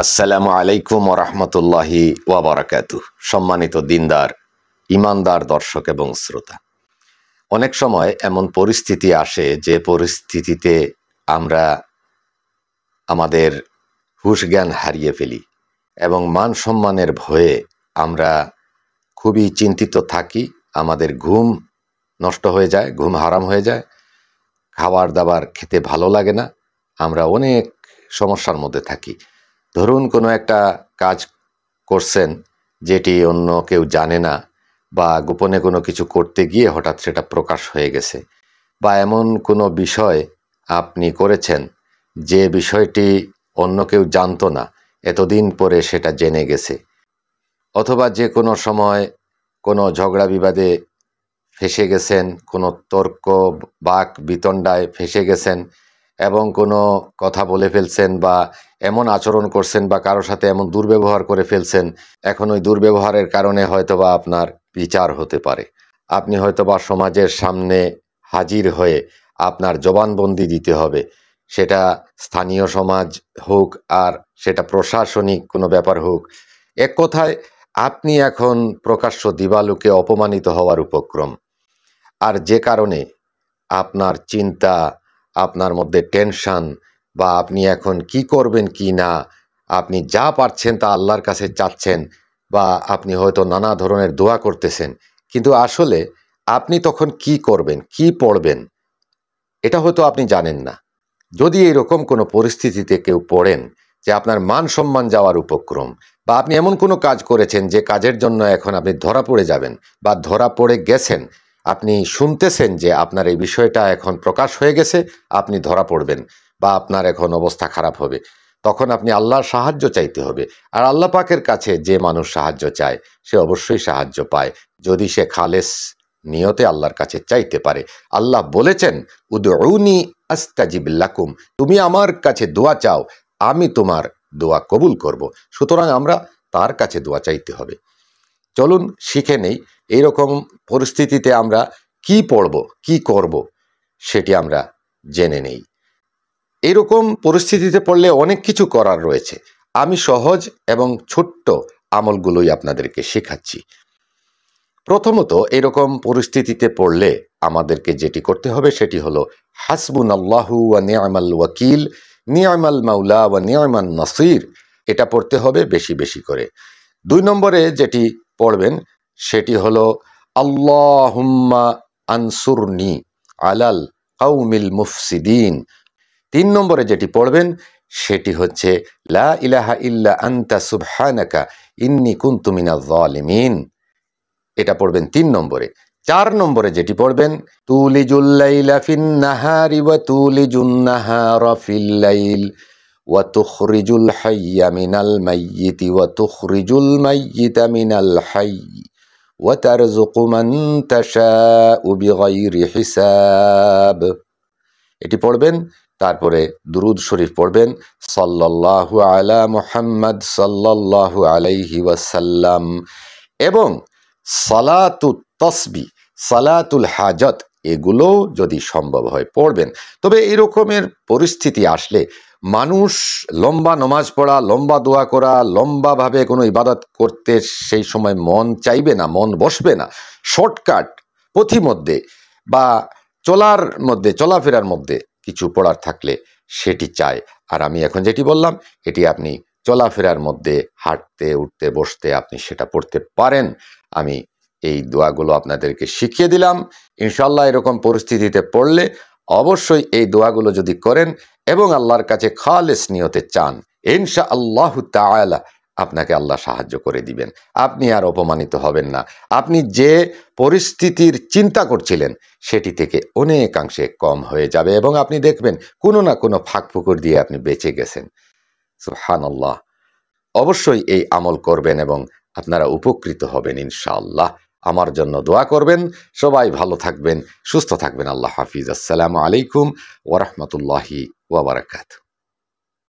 আসসালামু আলাইকুম ওরহমতুল্লাহি ওয়াবারাকাতুহ। সম্মানিত দিনদার ইমানদার দর্শক এবং শ্রোতা, অনেক সময় এমন পরিস্থিতি আসে যে পরিস্থিতিতে আমরা আমাদের হুঁশ জ্ঞান হারিয়ে ফেলি এবং মান সম্মানের ভয়ে আমরা খুবই চিন্তিত থাকি। আমাদের ঘুম নষ্ট হয়ে যায়, ঘুম হারাম হয়ে যায়, খাবার দাবার খেতে ভালো লাগে না, আমরা অনেক সমস্যার মধ্যে থাকি। ধরুন কোনো একটা কাজ করছেন যেটি অন্য কেউ জানে না, বা গোপনে কোনো কিছু করতে গিয়ে হঠাৎ সেটা প্রকাশ হয়ে গেছে, বা এমন কোনো বিষয় আপনি করেছেন যে বিষয়টি অন্য কেউ জানতো না, এতদিন পরে সেটা জেনে গেছে, অথবা যে কোনো সময় কোনো ঝগড়া বিবাদে ফেঁসে গেছেন, কোনো তর্ক বাক বিতণ্ডায় ফেঁসে গেছেন এবং কোনো কথা বলে ফেলছেন বা এমন আচরণ করছেন বা কারোর সাথে এমন দুর্ব্যবহার করে ফেলছেন, এখন ওই দুর্ব্যবহারের কারণে হয়তোবা আপনার বিচার হতে পারে। আপনি হয়তোবা সমাজের সামনে হাজির হয়ে আপনার জবানবন্দি দিতে হবে, সেটা স্থানীয় সমাজ হোক আর সেটা প্রশাসনিক কোনো ব্যাপার হোক। এক কথায় আপনি এখন প্রকাশ্য দিবালোকে অপমানিত হওয়ার উপক্রম। আর যে কারণে আপনার চিন্তা, আপনার মধ্যে টেনশন, বা আপনি এখন কি করবেন কি না, আপনি যা পারছেন তা আল্লাহর কাছে চাচ্ছেন, বা আপনি হয়তো নানা ধরনের দোয়া করতেছেন, কিন্তু আসলে আপনি তখন কি করবেন, কি পড়বেন, এটা হয়তো আপনি জানেন না। যদি এরকম কোনো পরিস্থিতিতে কেউ পড়েন যে আপনার মান সম্মান যাওয়ার উপক্রম, বা আপনি এমন কোনো কাজ করেছেন যে কাজের জন্য এখন আপনি ধরা পড়ে যাবেন বা ধরা পড়ে গেছেন, আপনি শুনতেছেন যে আপনার এই বিষয়টা এখন প্রকাশ হয়ে গেছে, আপনি ধরা পড়বেন বা আপনার এখন অবস্থা খারাপ হবে, তখন আপনি আল্লাহর সাহায্য চাইতে হবে। আর আল্লাহ পাকের কাছে যে মানুষ সাহায্য চায় সে অবশ্যই সাহায্য পায়, যদি সে খালেস নিয়তে আল্লাহর কাছে চাইতে পারে। আল্লাহ বলেছেন, উদউনি আস্তাজিব লাকুম, তুমি আমার কাছে দোয়া চাও, আমি তোমার দোয়া কবুল করব। সুতরাং আমরা তার কাছে দোয়া চাইতে হবে। চলুন শিখে নেই এইরকম পরিস্থিতিতে আমরা কি পড়ব, কি করব, সেটি আমরা জেনে নেই। এরকম পরিস্থিতিতে পড়লে অনেক কিছু করার রয়েছে। আমি সহজ এবং ছোট্ট আমলগুলোই আপনাদেরকে শেখাচ্ছি। প্রথমত, এরকম পরিস্থিতিতে পড়লে আমাদেরকে যেটি করতে হবে সেটি হলো হাসবুনাল্লাহু ওয়া নি'মাল ওয়াকিল, নি'মাল মাওলা ওয়া নি'মান নাসির। এটা পড়তে হবে বেশি বেশি করে। 2 নম্বরে যেটি পড়বেন সেটি হলো আল্লাহুম্মা আনসুরনি আলাল কাউমিল মুফসিদিন। 3 নম্বরে যেটি পড়বেন সেটি হচ্ছে লা ইলাহা ইল্লা আনতা সুবহানাকা ইন্নী কুনতু মিনাজ জালিমিন। এটা পড়বেন 3 নম্বরে। 4 নম্বরে যেটি পড়বেন তুলিজুল লাইলা ফিন নাহারি ওয়া তুলিজুন নাহারা ফিল লাইল ওয়া তুখরিজুল হাইয়্যা মিনাল মাইয়িতি ওয়া তুখরিজুল মাইয়িতা মিনাল হাইয়্যি ওয়া তারযুকু মান তাশাউ বিগাইরি হিসাব। এটি পড়বেন। তারপরে দুরুদ শরীফ পড়বেন, সাল্লাল্লাহু আলা মুহাম্মদ সাল্লাল্লাহু আলাইহি ওয়াসাল্লাম, এবং সালাতুত তাসবিহ, সালাতুল হাজাত, এগুলো যদি সম্ভব হয় পড়বেন। তবে এরকমের পরিস্থিতি আসলে মানুষ লম্বা নমাজ পড়া, লম্বা দোয়া করা, লম্বাভাবে কোনো ইবাদত করতে সেই সময় মন চাইবে না, মন বসবে না। শর্টকাট পথিমধ্যে বা চলাফেরার মধ্যে কিছু পড়ার থাকলে সেটি চায়। আর আমি এখন যেটি বললাম এটি আপনি চলাফেরার মধ্যে হাঁটতে উঠতে বসতে আপনি সেটা পড়তে পারেন। আমি এই দোয়াগুলো আপনাদেরকে শিখিয়ে দিলাম। ইনশাআল্লাহ এরকম পরিস্থিতিতে পড়লে অবশ্যই এই দোয়াগুলো যদি করেন এবং আল্লাহর কাছে খালেস নিয়তে চান, ইনশাআল্লাহু তাআলা আপনাকে আল্লাহ সাহায্য করে দিবেন। আপনি আর অপমানিত হবেন না। আপনি যে পরিস্থিতির চিন্তা করছিলেন সেটি থেকে অনেকাংশে কম হয়ে যাবে এবং আপনি দেখবেন কোনো না কোনো ফাঁকফোকর দিয়ে আপনি বেঁচে গেছেন। সুবহানাল্লাহ। অবশ্যই এই আমল করবেন এবং আপনারা উপকৃত হবেন ইনশাআল্লাহ। আমার জন্য দোয়া করবেন। সবাই ভালো থাকবেন, সুস্থ থাকবেন। আল্লাহ হাফিজ। আসসালামু আলাইকুম ওয়া রাহমাতুল্লাহি ওয়া বারাকাতুহু।